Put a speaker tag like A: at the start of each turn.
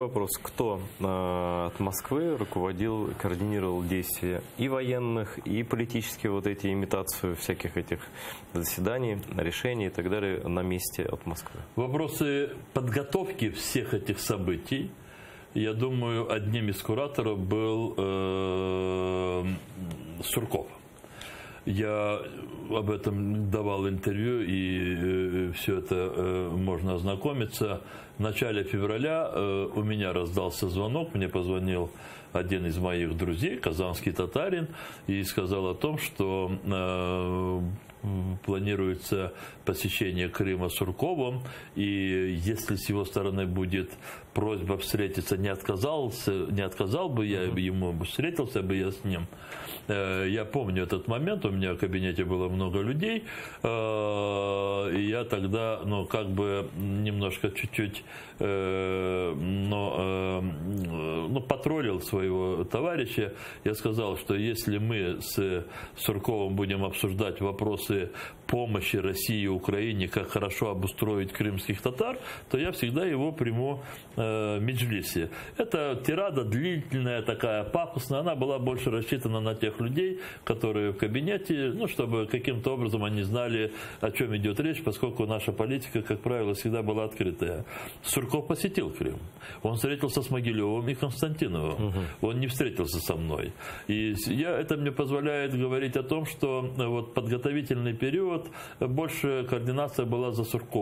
A: Вопрос, кто от Москвы руководил, координировал действия и военных, и политические вот эти имитацию всяких этих заседаний, решений и так далее на месте от Москвы?
B: Вопросы подготовки всех этих событий, я думаю, одним из кураторов был Сурков. Я об этом давал интервью, и все это можно ознакомиться. В начале февраля у меня раздался звонок, мне позвонил один из моих друзей, казанский татарин, и сказал о том, что планируется посещение Крыма Сурковым, и если с его стороны будет просьба встретиться, не отказал бы я ему, встретился бы я с ним. Я помню этот момент, у меня в кабинете было много людей, и я тогда, как бы немножко чуть-чуть, потроллил своего товарища. Я сказал, что если мы с Сурковым будем обсуждать вопросы помощи России и Украине, как хорошо обустроить крымских татар, то я всегда его приму в Меджлисе. Это тирада длительная, такая пафосная, она была больше рассчитана на тех людей, которые в кабинете, чтобы каким-то образом они знали, о чем идет речь, поскольку наша политика, как правило, всегда была открытая. Сурков посетил Крым. Он встретился с Могилевым и Константиновым. Он не встретился со мной. И это мне позволяет говорить о том, что вот подготовительный период больше координация была за Сурковым.